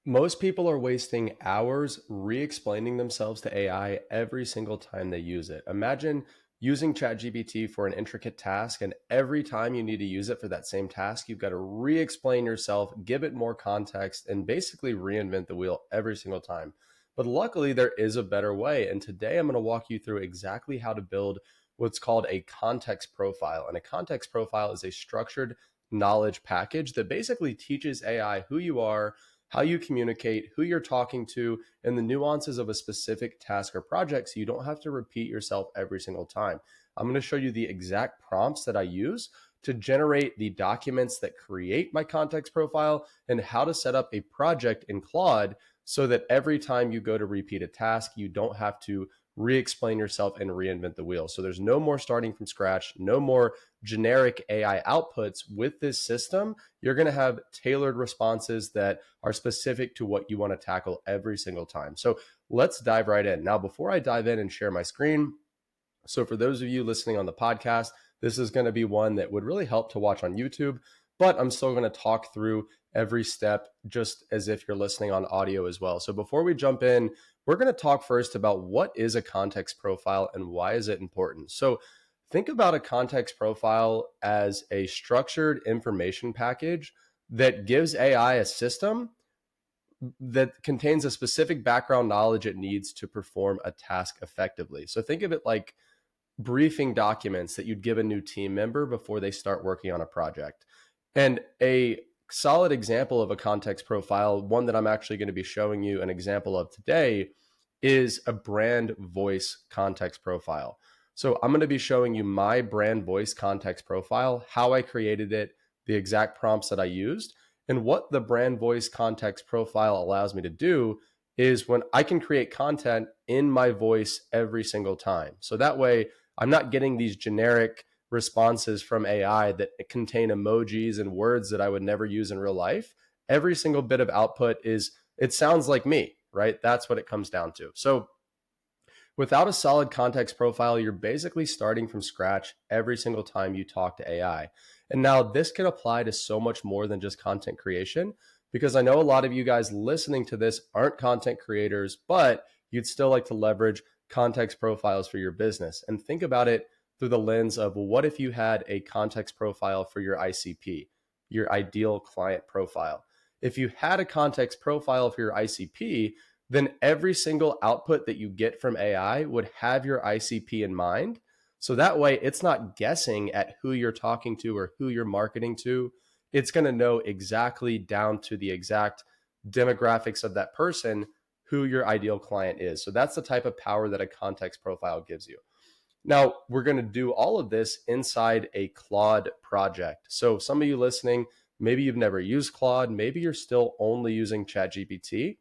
Most people are wasting hours re-explaining themselves to AI every single time they use it. Imagine using ChatGPT for an intricate task, and every time you need to use it for that same task, you've got to re-explain yourself, give it more context, and basically reinvent the wheel every single time. But luckily, there is a better way. And today I'm going to walk you through exactly how to build what's called a context profile. And a context profile is a structured knowledge package that basically teaches AI who you are, how you communicate, who you're talking to, and the nuances of a specific task or project so you don't have to repeat yourself every single time. I'm going to show you the exact prompts that I use to generate the documents that create my context profile and how to set up a project in Claude so that every time you go to repeat a task, you don't have to re-explain yourself and reinvent the wheel. So there's no more starting from scratch, no more generic AI outputs. With this system, you're going to have tailored responses that are specific to what you want to tackle every single time. So let's dive right in. Now, before I dive in and share my screen, so for those of you listening on the podcast, this is going to be one that would really help to watch on YouTube, but I'm still going to talk through every step just as if you're listening on audio as well. So before we jump in, we're going to talk first about what is a context profile and why is it important. So think about a context profile as a structured information package that gives AI a system that contains a specific background knowledge it needs to perform a task effectively. So think of it like briefing documents that you'd give a new team member before they start working on a project. And a solid example of a context profile, one that I'm actually going to be showing you an example of today, is a brand voice context profile. So I'm going to be showing you my brand voice context profile, how I created it, the exact prompts that I used. And what the brand voice context profile allows me to do is when I can create content in my voice every single time. So that way, I'm not getting these generic responses from AI that contain emojis and words that I would never use in real life. Every single bit of output it sounds like me, right? That's what it comes down to. So without a solid context profile, you're basically starting from scratch every single time you talk to AI. And now this can apply to so much more than just content creation, because I know a lot of you guys listening to this aren't content creators, but you'd still like to leverage context profiles for your business. And think about it through the lens of, well, what if you had a context profile for your ICP, your ideal client profile? If you had a context profile for your ICP, then every single output that you get from AI would have your ICP in mind. So that way, it's not guessing at who you're talking to or who you're marketing to. It's going to know exactly down to the exact demographics of that person who your ideal client is. So that's the type of power that a context profile gives you. Now, we're going to do all of this inside a Claude project. So some of you listening, maybe you've never used Claude, maybe you're still only using ChatGPT.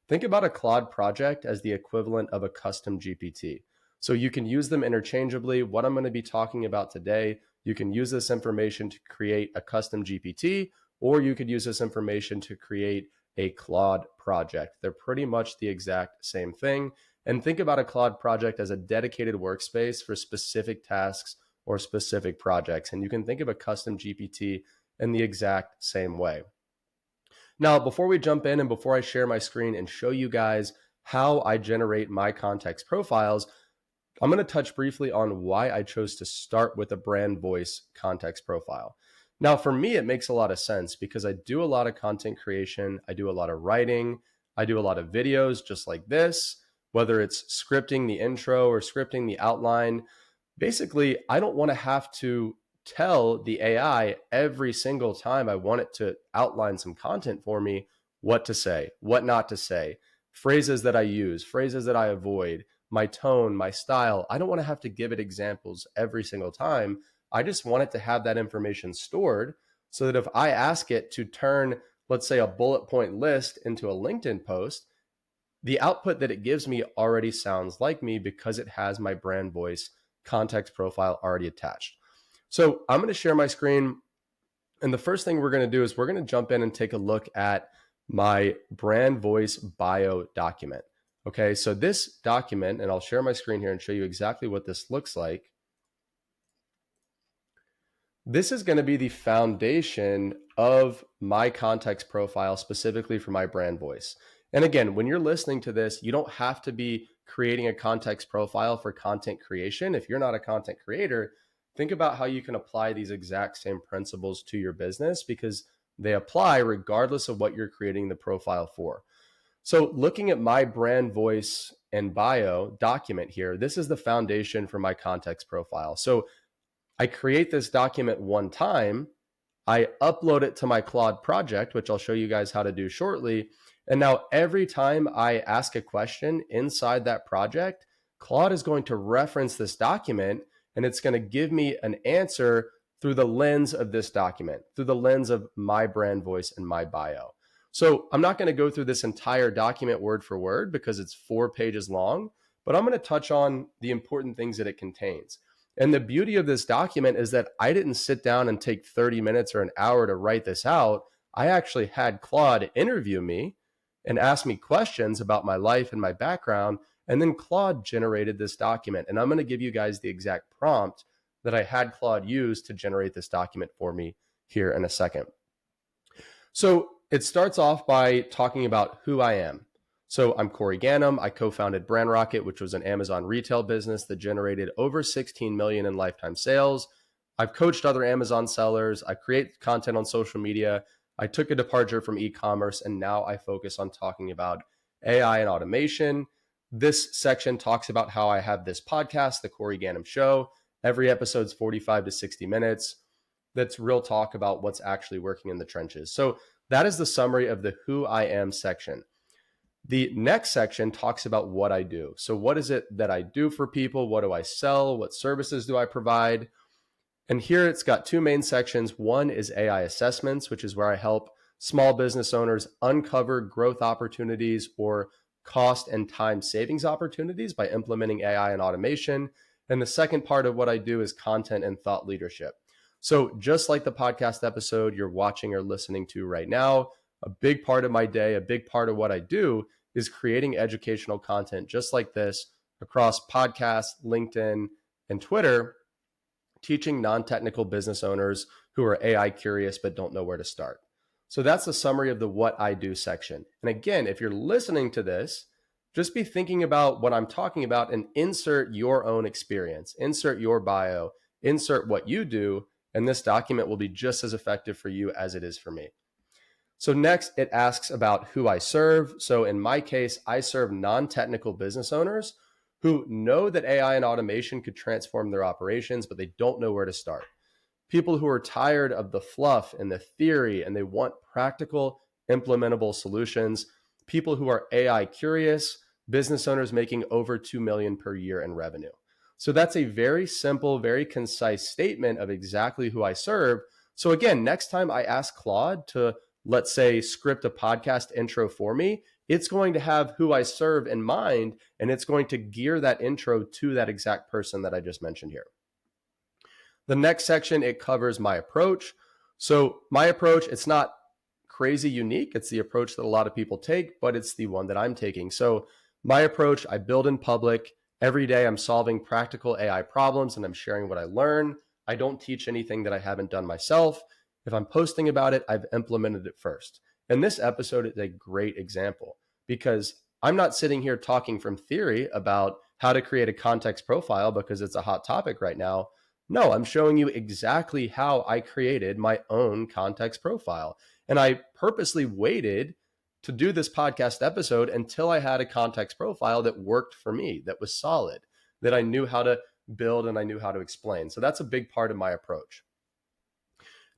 Think about a Claude project as the equivalent of a custom GPT. So you can use them interchangeably. What I'm going to be talking about today, you can use this information to create a custom GPT, or you could use this information to create a Claude project. They're pretty much the exact same thing. And think about a Claude project as a dedicated workspace for specific tasks or specific projects. And you can think of a custom GPT in the exact same way. Now, before we jump in and before I share my screen and show you guys how I generate my context profiles, I'm going to touch briefly on why I chose to start with a brand voice context profile. Now, for me, it makes a lot of sense because I do a lot of content creation. I do a lot of writing. I do a lot of videos just like this, whether it's scripting the intro or scripting the outline. Basically, I don't want to have to tell the AI every single time I want it to outline some content for me what to say, what not to say, phrases that I use, phrases that I avoid, my tone, my style. I don't want to have to give it examples every single time. I just want it to have that information stored so that if I ask it to turn, let's say, a bullet point list into a LinkedIn post, the output that it gives me already sounds like me because it has my brand voice context profile already attached. So I'm going to share my screen. And the first thing we're going to do is we're going to jump in and take a look at my brand voice bio document. Okay, so this document, and I'll share my screen here and show you exactly what this looks like. This is going to be the foundation of my context profile specifically for my brand voice. And again, when you're listening to this, you don't have to be creating a context profile for content creation. If you're not a content creator, think about how you can apply these exact same principles to your business because they apply regardless of what you're creating the profile for. So, looking at my brand voice and bio document here, this is the foundation for my context profile. So, I create this document one time, I upload it to my Claude project, which I'll show you guys how to do shortly. And now every time I ask a question inside that project, Claude is going to reference this document and it's going to give me an answer through the lens of this document, through the lens of my brand voice and my bio. So I'm not going to go through this entire document word for word because it's 4 pages long, but I'm going to touch on the important things that it contains. And the beauty of this document is that I didn't sit down and take 30 minutes or an hour to write this out. I actually had Claude interview me and ask me questions about my life and my background. And then Claude generated this document. And I'm going to give you guys the exact prompt that I had Claude use to generate this document for me here in a second. So it starts off by talking about who I am. So I'm Corey Ganem. I co-founded Brand Rocket, which was an Amazon retail business that generated over 16 million in lifetime sales. I've coached other Amazon sellers. I create content on social media. I took a departure from e-commerce, and now I focus on talking about AI and automation. This section talks about how I have this podcast, The Corey Ganem Show. Every episode's 45 to 60 minutes. That's real talk about what's actually working in the trenches. So that is the summary of the who I am section. The next section talks about what I do. So what is it that I do for people? What do I sell? What services do I provide? And here it's got 2 main sections. One is AI assessments, which is where I help small business owners uncover growth opportunities or cost and time savings opportunities by implementing AI and automation. And the second part of what I do is content and thought leadership. So just like the podcast episode you're watching or listening to right now, a big part of my day, a big part of what I do is creating educational content just like this across podcasts, LinkedIn, and Twitter, teaching non-technical business owners who are AI curious but don't know where to start. So that's the summary of the what I do section. And again, if you're listening to this, just be thinking about what I'm talking about and insert your own experience, insert your bio, insert what you do, and this document will be just as effective for you as it is for me. So next, it asks about who I serve. So in my case, I serve non-technical business owners who know that AI and automation could transform their operations, but they don't know where to start. People who are tired of the fluff and the theory, and they want practical, implementable solutions. People who are AI curious, business owners making over 2 million per year in revenue. So that's a very simple, very concise statement of exactly who I serve. So again, next time I ask Claude to, let's say, script a podcast intro for me, it's going to have who I serve in mind, and it's going to gear that intro to that exact person that I just mentioned here. The next section, it covers my approach. So my approach, it's not crazy unique. It's the approach that a lot of people take, but it's the one that I'm taking. So my approach, I build in public. Every day I'm solving practical AI problems and I'm sharing what I learn. I don't teach anything that I haven't done myself. If I'm posting about it, I've implemented it first. And this episode is a great example because I'm not sitting here talking from theory about how to create a context profile because it's a hot topic right now. No, I'm showing you exactly how I created my own context profile. And I purposely waited to do this podcast episode until I had a context profile that worked for me, that was solid, that I knew how to build and I knew how to explain. So that's a big part of my approach.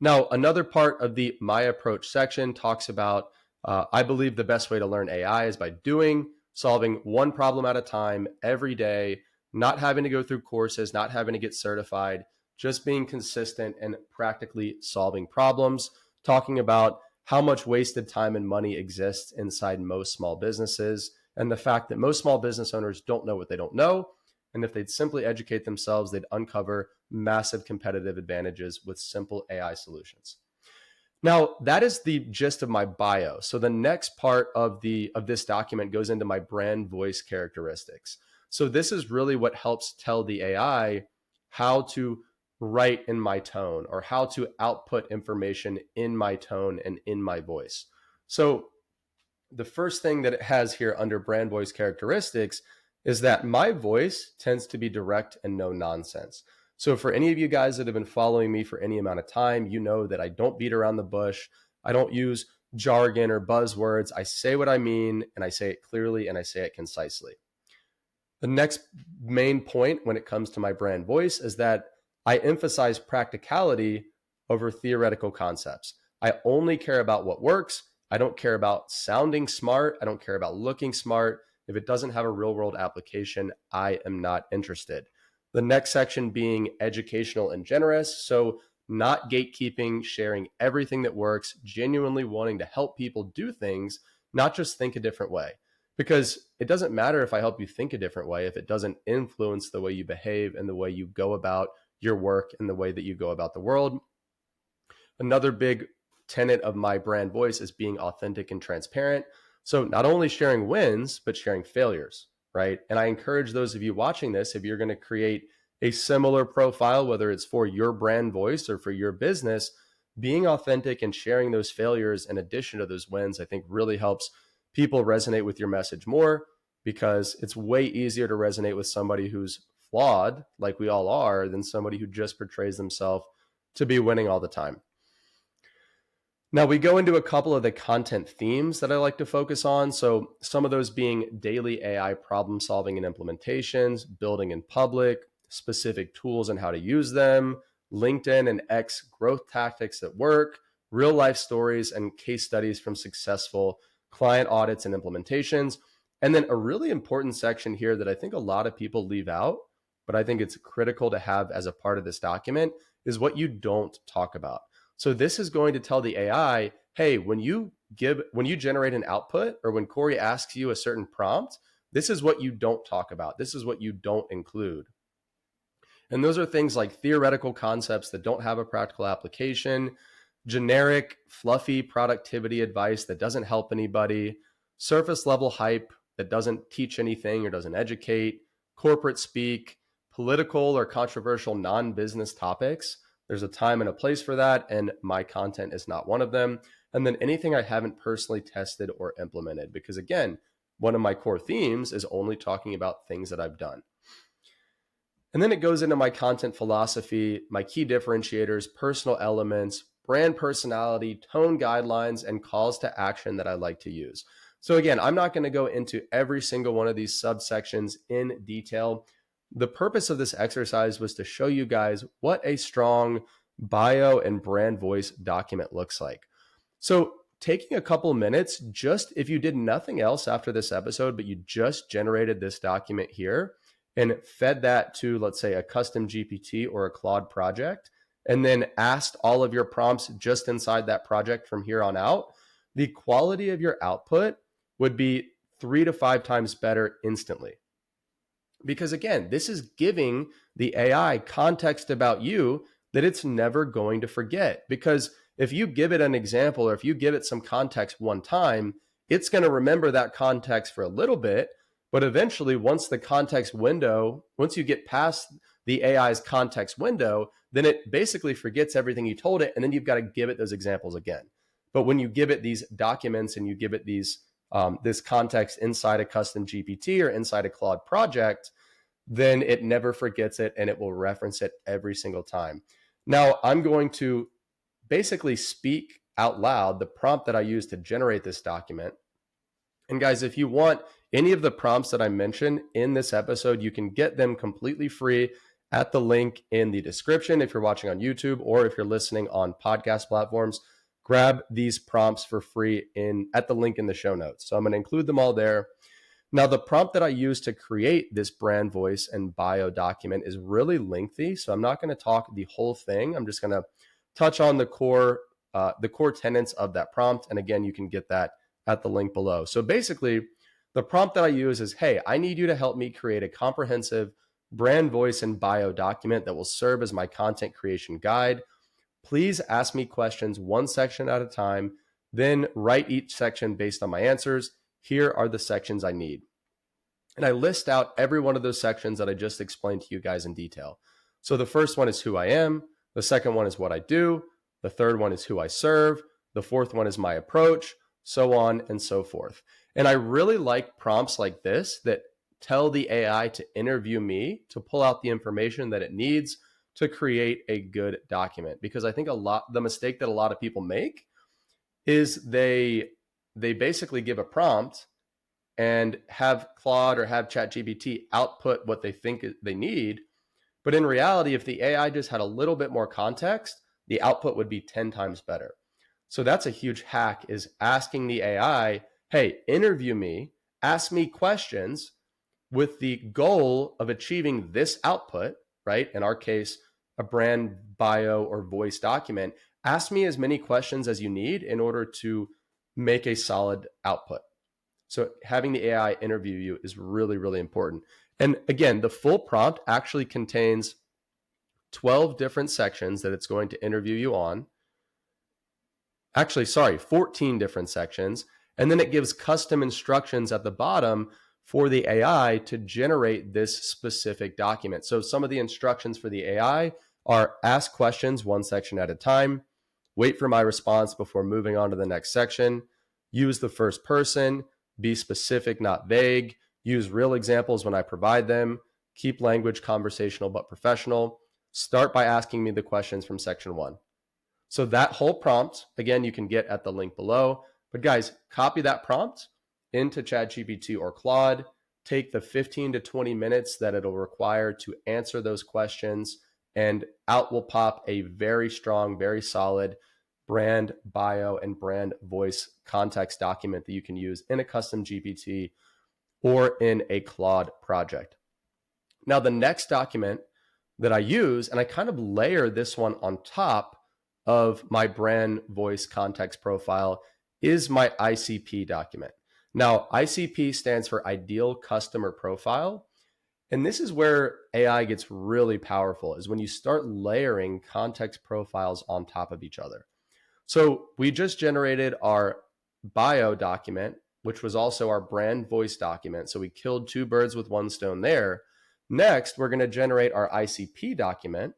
Now, another part of the my approach section talks about, I believe the best way to learn AI is by doing, solving one problem at a time every day, not having to go through courses, not having to get certified, just being consistent and practically solving problems, talking about how much wasted time and money exists inside most small businesses, and the fact that most small business owners don't know what they don't know. And if they'd simply educate themselves, they'd uncover massive competitive advantages with simple AI solutions. Now, that is the gist of my bio. So the next part of this document goes into my brand voice characteristics. So this is really what helps tell the AI how to write in my tone, or how to output information in my tone and in my voice. So the first thing that it has here under brand voice characteristics is that my voice tends to be direct and no nonsense. So for any of you guys that have been following me for any amount of time, you know that I don't beat around the bush. I don't use jargon or buzzwords. I say what I mean, and I say it clearly, and I say it concisely. The next main point when it comes to my brand voice is that I emphasize practicality over theoretical concepts. I only care about what works. I don't care about sounding smart. I don't care about looking smart. If it doesn't have a real world application, I am not interested. The next section being educational and generous. So, not gatekeeping, sharing everything that works, genuinely wanting to help people do things, not just think a different way. Because it doesn't matter if I help you think a different way if it doesn't influence the way you behave and the way you go about your work and the way that you go about the world. Another big tenet of my brand voice is being authentic and transparent. So not only sharing wins, but sharing failures, right? And I encourage those of you watching this, if you're going to create a similar profile, whether it's for your brand voice or for your business, being authentic and sharing those failures in addition to those wins, I think really helps people resonate with your message more, because it's way easier to resonate with somebody who's flawed, like we all are, than somebody who just portrays themselves to be winning all the time. Now we go into a couple of the content themes that I like to focus on. So some of those being daily AI problem solving and implementations, building in public, specific tools and how to use them, LinkedIn and X growth tactics that work, real life stories and case studies from successful client audits and implementations. And then a really important section here that I think a lot of people leave out, but I think it's critical to have as a part of this document, is what you don't talk about. So this is going to tell the AI, hey, when you generate an output, or when Corey asks you a certain prompt, this is what you don't talk about. This is what you don't include. And those are things like theoretical concepts that don't have a practical application, generic, fluffy productivity advice that doesn't help anybody, surface level hype that doesn't teach anything or doesn't educate, corporate speak, political or controversial non-business topics. There's a time and a place for that, and my content is not one of them. And then anything I haven't personally tested or implemented, because again, one of my core themes is only talking about things that I've done. And then it goes into my content philosophy, my key differentiators, personal elements, brand personality, tone guidelines, and calls to action that I like to use. So again, I'm not going to go into every single one of these subsections in detail. The purpose of this exercise was to show you guys what a strong bio and brand voice document looks like. So taking a couple minutes, just if you did nothing else after this episode, but you just generated this document here and fed that to, let's say, a custom GPT or a Claude project, and then asked all of your prompts just inside that project from here on out, the quality of your output would be 3 to 5 times better instantly. Because again, this is giving the AI context about you that it's never going to forget. Because if you give it an example, or if you give it some context one time, it's going to remember that context for a little bit. But eventually, once you get past the AI's context window, then it basically forgets everything you told it. And then you've got to give it those examples again. But when you give it these documents and you give it this context inside a custom GPT or inside a Claude project, then it never forgets it and it will reference it every single time. Now, I'm going to basically speak out loud the prompt that I use to generate this document. And guys, if you want any of the prompts that I mentioned in this episode, you can get them completely free at the link in the description if you're watching on YouTube, or if you're listening on podcast platforms. Grab these prompts for free at the link in the show notes. So I'm going to include them all there. Now, the prompt that I use to create this brand voice and bio document is really lengthy, so I'm not going to talk the whole thing. I'm just going to touch on the core tenets of that prompt. And again, you can get that at the link below. So basically, the prompt that I use is, hey, I need you to help me create a comprehensive brand voice and bio document that will serve as my content creation guide. Please ask me questions one section at a time, then write each section based on my answers. Here are the sections I need. And I list out every one of those sections that I just explained to you guys in detail. So the first one is who I am. The second one is what I do. The third one is who I serve. The fourth one is my approach, so on and so forth. And I really like prompts like this that tell the AI to interview me to pull out the information that it needs to create a good document. Because I think the mistake that a lot of people make is they basically give a prompt and have Claude or have ChatGPT output what they think they need. But in reality, if the AI just had a little bit more context, the output would be 10 times better. So that's a huge hack, is asking the AI, hey, interview me, ask me questions with the goal of achieving this output, right? In our case, a brand bio or voice document. Ask me as many questions as you need in order to make a solid output. So having the AI interview you is really, really important. And again, the full prompt actually contains 12 different sections that it's going to interview you on. Actually, sorry, 14 different sections. And then it gives custom instructions at the bottom for the AI to generate this specific document. So some of the instructions for the AI are: ask questions one section at a time, wait for my response before moving on to the next section, use the first person, be specific, not vague, use real examples when I provide them, keep language conversational but professional, start by asking me the questions from section 1. So that whole prompt, again, you can get at the link below. But guys, copy that prompt into ChatGPT or Claude. Take the 15 to 20 minutes that it'll require to answer those questions, and out will pop a very strong, very solid brand bio and brand voice context document that you can use in a custom GPT or in a Claude project. Now, the next document that I use, and I kind of layer this one on top of my brand voice context profile, is my ICP document. Now, ICP stands for Ideal Customer Profile. And this is where AI gets really powerful, is when you start layering context profiles on top of each other. So we just generated our bio document, which was also our brand voice document. So we killed two birds with one stone there. Next, we're going to generate our ICP document.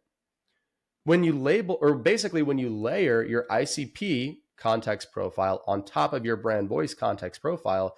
When you label, or basically when you layer your ICP context profile on top of your brand voice context profile,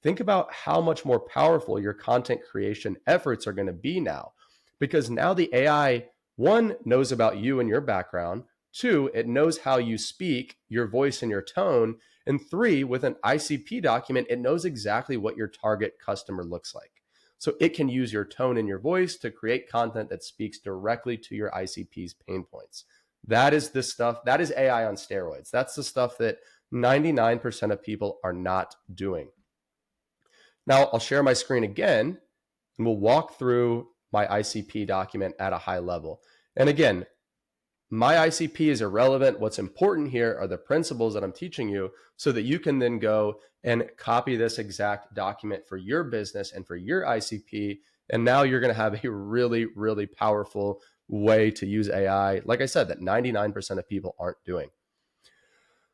think about how much more powerful your content creation efforts are going to be now. Because now the AI, one, knows about you and your background. Two, it knows how you speak, your voice and your tone. And three, with an ICP document, it knows exactly what your target customer looks like. So it can use your tone and your voice to create content that speaks directly to your ICP's pain points. That is the stuff, that is AI on steroids. That's the stuff that 99% of people are not doing. Now I'll share my screen again and we'll walk through my ICP document at a high level. And again, my ICP is irrelevant. What's important here are the principles that I'm teaching you so that you can then go and copy this exact document for your business and for your ICP. And now you're going to have a really, really powerful way to use AI, like I said, that 99% of people aren't doing.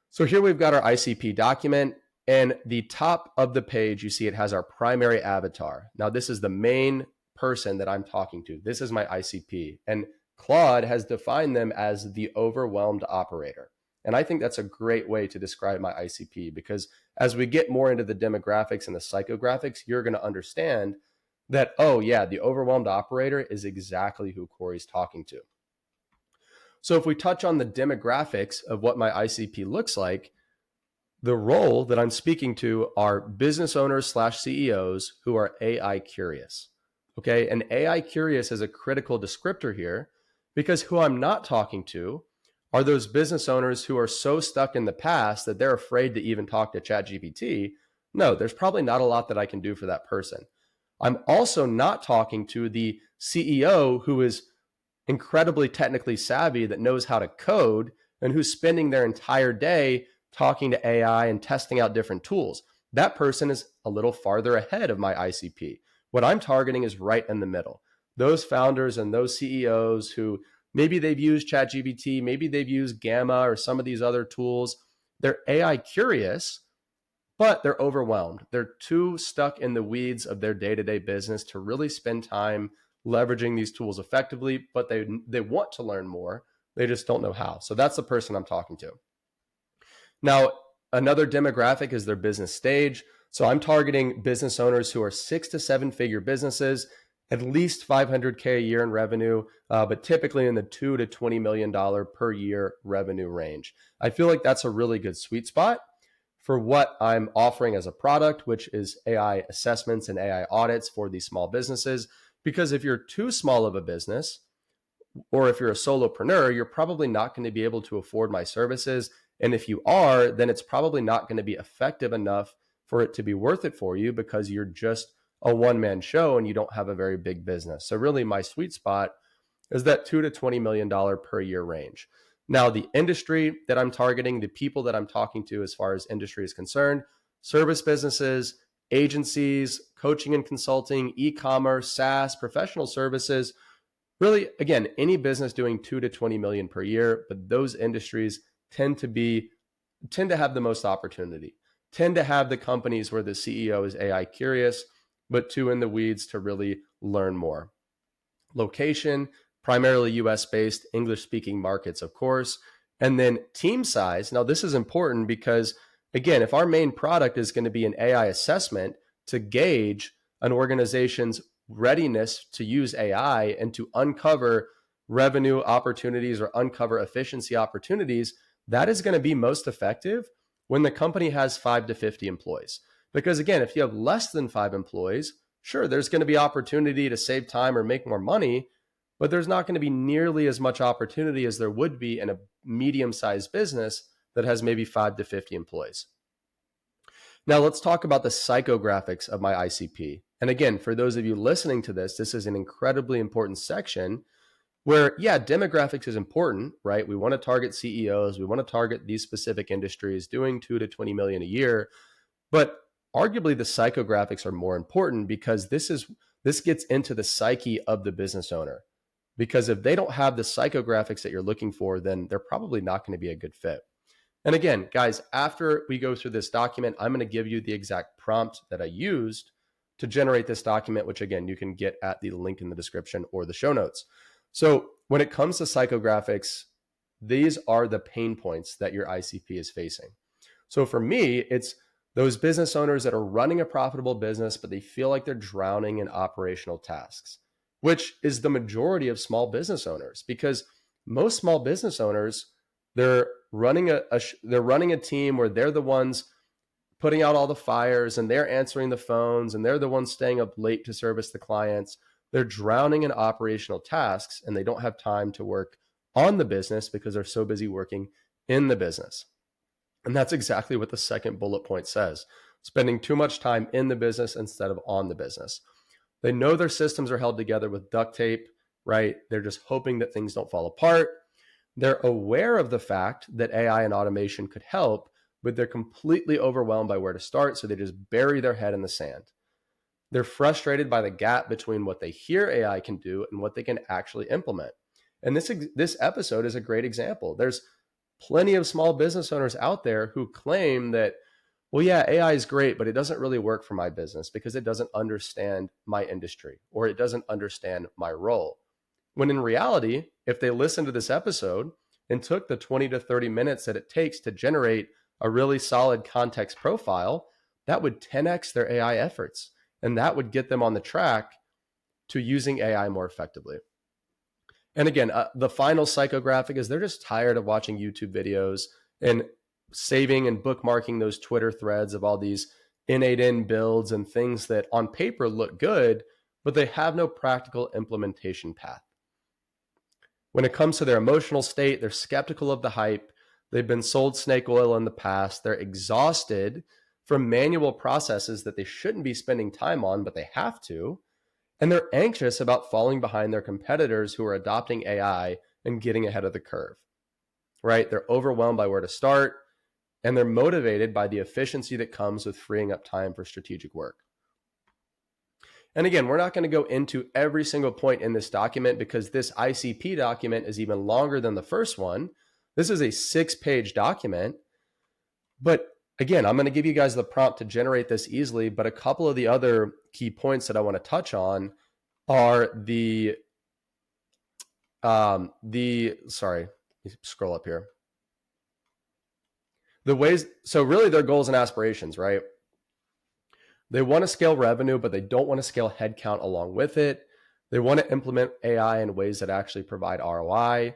So here we've got our ICP document, and the top of the page, you see it has our primary avatar. Now this is the main person that I'm talking to. This is my ICP. And Claude has defined them as the overwhelmed operator. And I think that's a great way to describe my ICP, because as we get more into the demographics and the psychographics, you're going to understand that, oh yeah, the overwhelmed operator is exactly who Corey's talking to. So if we touch on the demographics of what my ICP looks like, the role that I'm speaking to are business owners / CEOs who are AI curious. Okay, and AI curious is a critical descriptor here, because who I'm not talking to are those business owners who are so stuck in the past that they're afraid to even talk to ChatGPT. No, there's probably not a lot that I can do for that person. I'm also not talking to the CEO who is incredibly technically savvy, that knows how to code, and who's spending their entire day talking to AI and testing out different tools. That person is a little farther ahead of my ICP. What I'm targeting is right in the middle. Those founders and those CEOs who maybe they've used ChatGPT, maybe they've used Gamma or some of these other tools. They're AI curious, but they're overwhelmed. They're too stuck in the weeds of their day-to-day business to really spend time leveraging these tools effectively, but they want to learn more. They just don't know how. So that's the person I'm talking to. Now, another demographic is their business stage. So I'm targeting business owners who are 6 to 7 figure businesses, at least 500K a year in revenue, but typically in the $2 to $20 million per year revenue range. I feel like that's a really good sweet spot for what I'm offering as a product, which is AI assessments and AI audits for these small businesses. Because if you're too small of a business, or if you're a solopreneur, you're probably not going to be able to afford my services. And if you are, then it's probably not going to be effective enough for it to be worth it for you because you're just a one-man show and you don't have a very big business. So really my sweet spot is that $2 to $20 million per year range. Now, the industry that I'm targeting, the people that I'm talking to as far as industry is concerned, service businesses, agencies, coaching and consulting, e-commerce, SaaS, professional services, really, again, any business doing 2 to 20 million per year, but those industries tend to have the most opportunity, tend to have the companies where the CEO is AI curious, but too in the weeds to really learn more. Location, primarily US based, English speaking markets, of course. And then team size. Now, this is important because, again, if our main product is going to be an AI assessment to gauge an organization's readiness to use AI and to uncover revenue opportunities or uncover efficiency opportunities, that is going to be most effective when the company has 5 to 50 employees. Because again, if you have less than 5 employees, sure, there's going to be opportunity to save time or make more money, but there's not going to be nearly as much opportunity as there would be in a medium-sized business that has maybe 5 to 50 employees. Now, let's talk about the psychographics of my ICP. And again, for those of you listening to this, this is an incredibly important section where, yeah, demographics is important, right? We want to target CEOs. We want to target these specific industries doing 2 to 20 million a year. But arguably, the psychographics are more important because this gets into the psyche of the business owner. Because if they don't have the psychographics that you're looking for, then they're probably not going to be a good fit. And again, guys, after we go through this document, I'm going to give you the exact prompt that I used to generate this document, which again, you can get at the link in the description or the show notes. So when it comes to psychographics, these are the pain points that your ICP is facing. So for me, it's those business owners that are running a profitable business, but they feel like they're drowning in operational tasks, which is the majority of small business owners, because most small business owners, they're running a team where they're the ones putting out all the fires and they're answering the phones and they're the ones staying up late to service the clients. They're drowning in operational tasks and they don't have time to work on the business because they're so busy working in the business. And that's exactly what the second bullet point says: spending too much time in the business instead of on the business. They know their systems are held together with duct tape, right? They're just hoping that things don't fall apart. They're aware of the fact that AI and automation could help, but they're completely overwhelmed by where to start, so they just bury their head in the sand. They're frustrated by the gap between what they hear AI can do and what they can actually implement. And this episode is a great example. There's plenty of small business owners out there who claim that, well, yeah, AI is great, but it doesn't really work for my business because it doesn't understand my industry or it doesn't understand my role. When in reality, if they listened to this episode and took the 20 to 30 minutes that it takes to generate a really solid context profile, that would 10x their AI efforts. And that would get them on the track to using AI more effectively. And again, the final psychographic is they're just tired of watching YouTube videos and saving and bookmarking those Twitter threads of all these N8N builds and things that on paper look good, but they have no practical implementation path. When it comes to their emotional state, they're skeptical of the hype. They've been sold snake oil in the past. They're exhausted from manual processes that they shouldn't be spending time on, but they have to. And they're anxious about falling behind their competitors who are adopting AI and getting ahead of the curve, right? They're overwhelmed by where to start, and they're motivated by the efficiency that comes with freeing up time for strategic work. And again, we're not going to go into every single point in this document because this ICP document is even longer than the first one. This is a 6-page document. But again, I'm going to give you guys the prompt to generate this easily. But a couple of the other key points that I want to touch on are sorry, let me scroll up here. The ways, so really their goals and aspirations, right? They want to scale revenue, but they don't want to scale headcount along with it. They want to implement AI in ways that actually provide ROI.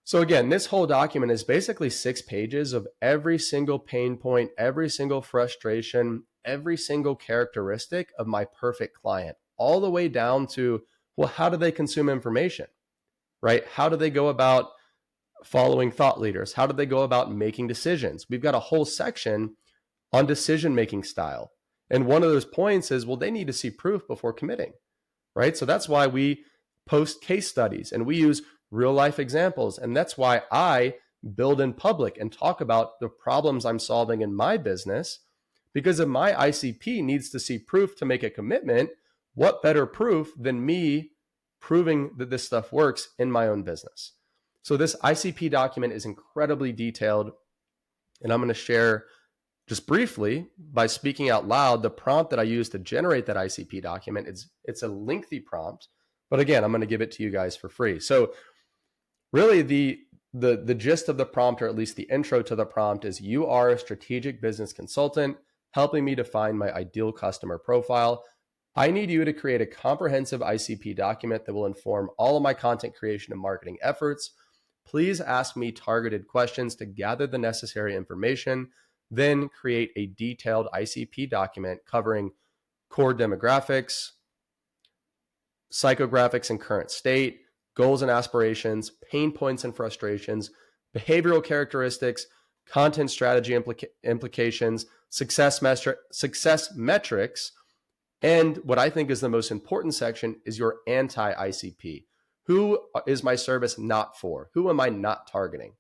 So again, this whole document is basically 6 pages of every single pain point, every single frustration, every single characteristic of my perfect client, all the way down to, well, how do they consume information, right? How do they go about following thought leaders? How do they go about making decisions? We've got a whole section on decision-making style. And one of those points is, well, they need to see proof before committing, right? So that's why we post case studies and we use real life examples. And that's why I build in public and talk about the problems I'm solving in my business. Because if my ICP needs to see proof to make a commitment, what better proof than me proving that this stuff works in my own business? So this ICP document is incredibly detailed. And I'm going to share just briefly, by speaking out loud, the prompt that I use to generate that ICP document, it's a lengthy prompt, but again, I'm going to give it to you guys for free. So really the gist of the prompt, or at least the intro to the prompt, is you are a strategic business consultant helping me define my ideal customer profile. I need you to create a comprehensive ICP document that will inform all of my content creation and marketing efforts. Please ask me targeted questions to gather the necessary information. Then create a detailed ICP document covering core demographics, psychographics and current state, goals and aspirations, pain points and frustrations, behavioral characteristics, content strategy implications, success metrics, and what I think is the most important section is your anti-ICP. Who is my service not for? Who am I not targeting?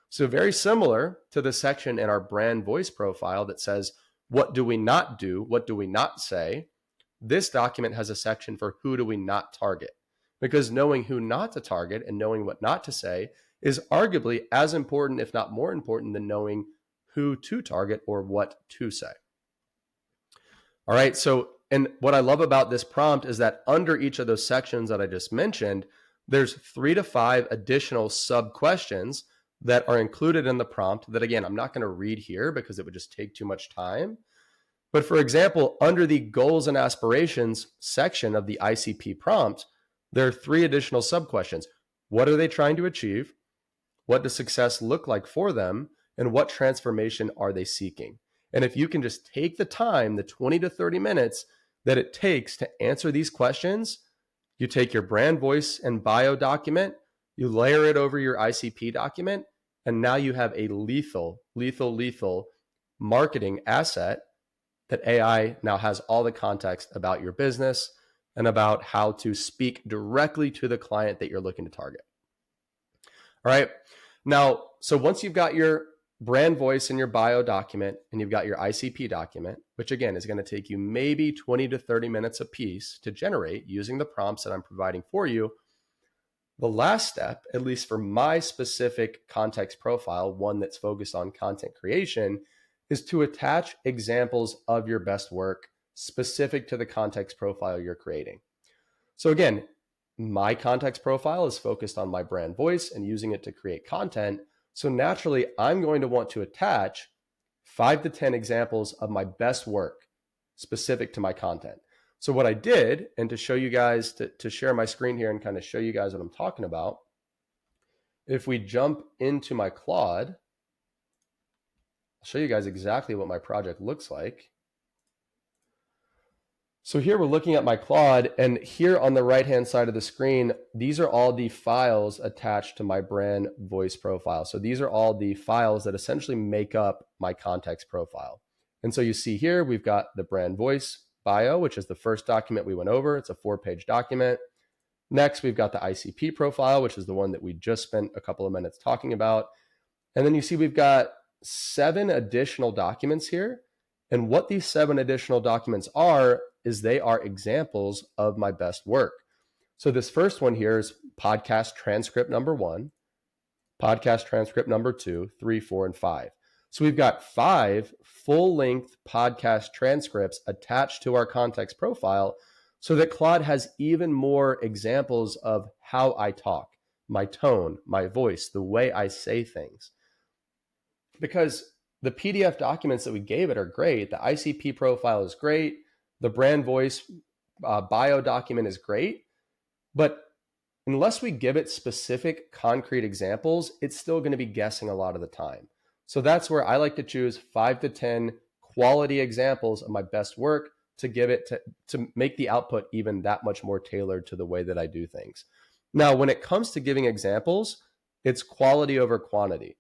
So very similar to the section in our brand voice profile that says, what do we not do? What do we not say? This document has a section for who do we not target? Because knowing who not to target and knowing what not to say is arguably as important, if not more important, than knowing who to target or what to say. All right. So, and what I love about this prompt is that under each of those sections that I just mentioned, there's 3 to 5 additional sub questions that are included in the prompt that, again, I'm not going to read here because it would just take too much time. But for example, under the goals and aspirations section of the ICP prompt, there are 3 additional sub questions. What are they trying to achieve? What does success look like for them? And what transformation are they seeking? And if you can just take the time, the 20 to 30 minutes that it takes to answer these questions, you take your brand voice and bio document, you layer it over your ICP document, and now you have a lethal marketing asset that AI now has all the context about your business and about how to speak directly to the client that you're looking to target. All right. Now, so once you've got your brand voice in your bio document and you've got your ICP document, which again is going to take you maybe 20 to 30 minutes a piece to generate using the prompts that I'm providing for you, the last step, at least for my specific context profile, one that's focused on content creation, is to attach examples of your best work specific to the context profile you're creating. So again, my context profile is focused on my brand voice and using it to create content. So naturally, I'm going to want to attach 5 to 10 examples of my best work specific to my content. So what I did, and to show you guys, to share my screen here and kind of show you guys what I'm talking about, if we jump into my Claude, I'll show you guys exactly what my project looks like. So here we're looking at my Claude, and here on the right-hand side of the screen, these are all the files attached to my brand voice profile. So these are all the files that essentially make up my context profile. And so you see here, we've got the brand voice bio, which is the first document we went over. It's a 4-page document. Next, we've got the ICP profile, which is the one that we just spent a couple of minutes talking about. And then you see we've got 7 additional documents here. And what these 7 additional documents are is they are examples of my best work. So this first one here is podcast transcript number 1, podcast transcript number 2, 3, 4, and 5. So we've got 5 full-length podcast transcripts attached to our context profile. so that Claude has even more examples of how I talk, my tone, my voice, the way I say things. Because the PDF documents that we gave it are great. The ICP profile is great. The brand voice bio document is great. But unless we give it specific concrete examples, it's still going to be guessing a lot of the time. So that's where I like to choose 5 to 10 quality examples of my best work to give it to make the output even that much more tailored to the way that I do things. Now, when it comes to giving examples, it's quality over quantity.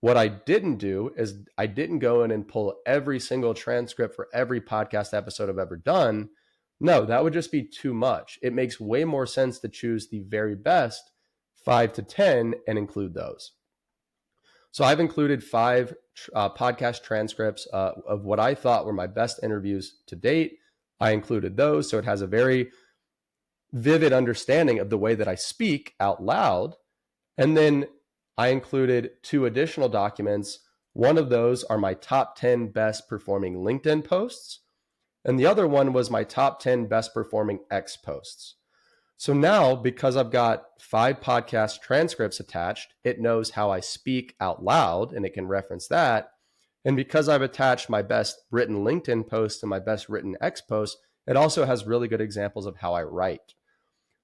What I didn't do is I didn't go in and pull every single transcript for every podcast episode I've ever done. No, that would just be too much. It makes way more sense to choose the very best 5 to 10 and include those. So I've included 5 podcast transcripts of what I thought were my best interviews to date. I included those, so it has a very vivid understanding of the way that I speak out loud. And then I included 2 additional documents. One of those are my top 10 best performing LinkedIn posts, and the other one was my top 10 best performing X posts. So now, because I've got 5 podcast transcripts attached, it knows how I speak out loud and it can reference that. And because I've attached my best written LinkedIn post and my best written X post, it also has really good examples of how I write.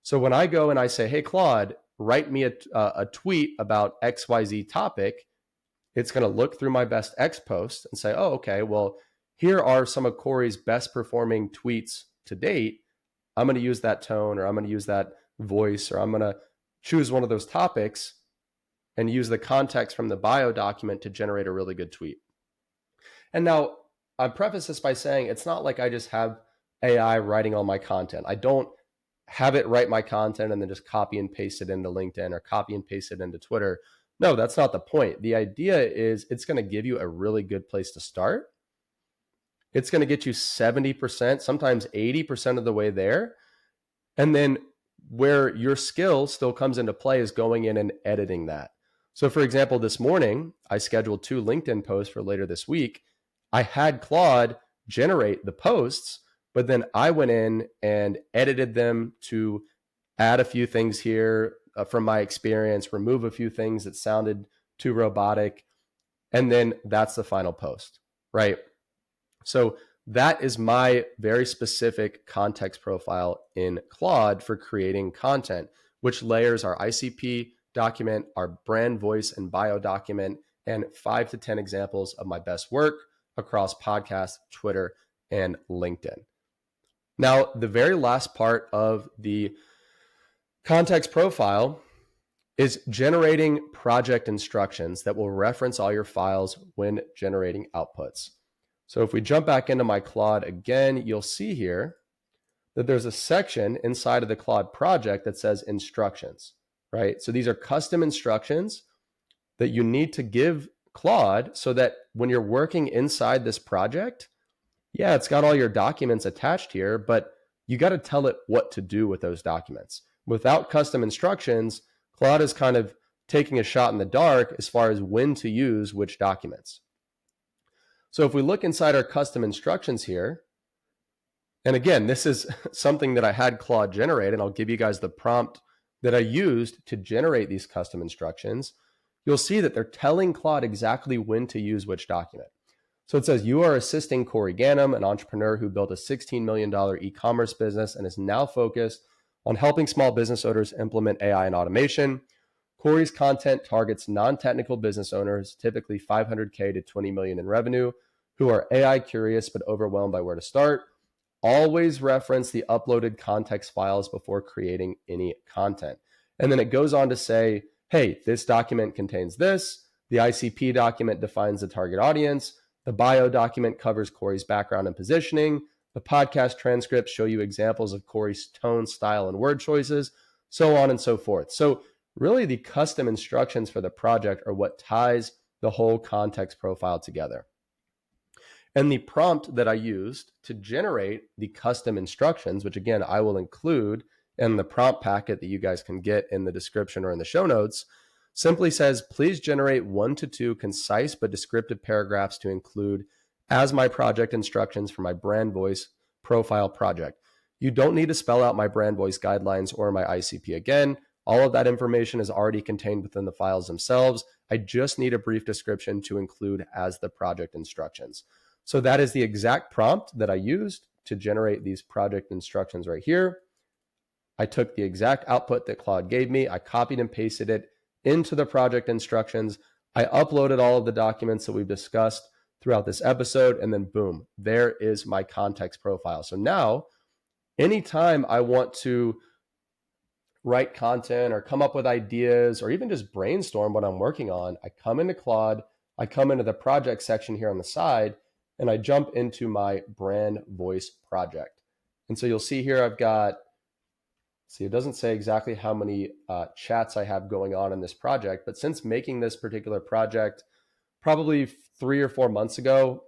So when I go and I say, hey, Claude, write me a tweet about XYZ topic, it's going to look through my best X post and say, oh, okay, well, here are some of Corey's best performing tweets to date. I'm going to use that tone, or I'm going to use that voice, or I'm going to choose one of those topics and use the context from the bio document to generate a really good tweet. And now I preface this by saying it's not like I just have AI writing all my content. I don't have it write my content and then just copy and paste it into LinkedIn or copy and paste it into Twitter. No, that's not the point. The idea is it's going to give you a really good place to start. It's going to get you 70%, sometimes 80% of the way there. And then where your skill still comes into play is going in and editing that. So for example, this morning, I scheduled 2 LinkedIn posts for later this week. I had Claude generate the posts, but then I went in and edited them to add a few things here from my experience, remove a few things that sounded too robotic, and then that's the final post, right? So that is my very specific context profile in Claude for creating content, which layers our ICP document, our brand voice and bio document, and 5 to 10 examples of my best work across podcasts, Twitter, and LinkedIn. Now, the very last part of the context profile is generating project instructions that will reference all your files when generating outputs. So if we jump back into my Claude again, you'll see here that there's a section inside of the Claude project that says instructions, right? So these are custom instructions that you need to give Claude so that when you're working inside this project, yeah, it's got all your documents attached here, but you got to tell it what to do with those documents. Without custom instructions, Claude is kind of taking a shot in the dark as far as when to use which documents. So if we look inside our custom instructions here, and again, this is something that I had Claude generate, and I'll give you guys the prompt that I used to generate these custom instructions. You'll see that they're telling Claude exactly when to use which document. So it says, you are assisting Corey Ganem, an entrepreneur who built a $16 million e-commerce business and is now focused on helping small business owners implement AI and automation. Corey's content targets non-technical business owners, typically 500K to 20 million in revenue, who are AI curious but overwhelmed by where to start. Always reference the uploaded context files before creating any content. And then it goes on to say, hey, this document contains this. The ICP document defines the target audience. The bio document covers Corey's background and positioning. The podcast transcripts show you examples of Corey's tone, style, and word choices, so on and so forth. So really, the custom instructions for the project are what ties the whole context profile together. And the prompt that I used to generate the custom instructions, which again, I will include in the prompt packet that you guys can get in the description or in the show notes, simply says, please generate 1 to 2 concise but descriptive paragraphs to include as my project instructions for my brand voice profile project. You don't need to spell out my brand voice guidelines or my ICP again. All of that information is already contained within the files themselves. I just need a brief description to include as the project instructions. So that is the exact prompt that I used to generate these project instructions right here. I took the exact output that Claude gave me. I copied and pasted it into the project instructions. I uploaded all of the documents that we've discussed throughout this episode, and then boom, there is my context profile. So now, anytime I want to write content or come up with ideas or even just brainstorm what I'm working on, I come into Claude, I come into the project section here on the side, and I jump into my brand voice project. And so you'll see here I've got, see, it doesn't say exactly how many chats I have going on in this project, but since making this particular project probably 3 or 4 months ago,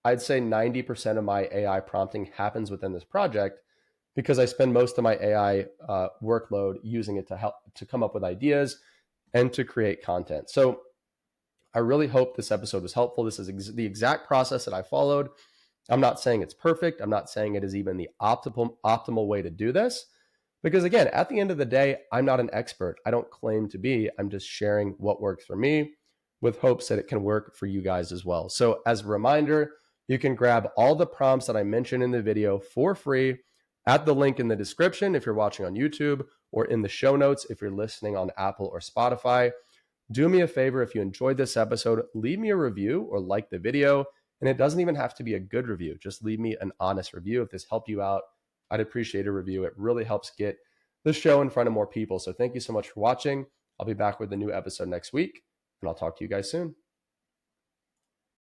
I'd say 90% of my AI prompting happens within this project because I spend most of my AI workload using it to help to come up with ideas and to create content. So I really hope this episode was helpful. This is the exact process that I followed. I'm not saying it's perfect. I'm not saying it is even the optimal way to do this. Because again, at the end of the day, I'm not an expert. I don't claim to be. I'm just sharing what works for me with hopes that it can work for you guys as well. So as a reminder, you can grab all the prompts that I mentioned in the video for free at the link in the description if you're watching on YouTube, or in the show notes if you're listening on Apple or Spotify. Do me a favor, if you enjoyed this episode, leave me a review or like the video. And it doesn't even have to be a good review. Just leave me an honest review. If this helped you out, I'd appreciate a review. It really helps get the show in front of more people. So thank you so much for watching. I'll be back with a new episode next week, and I'll talk to you guys soon.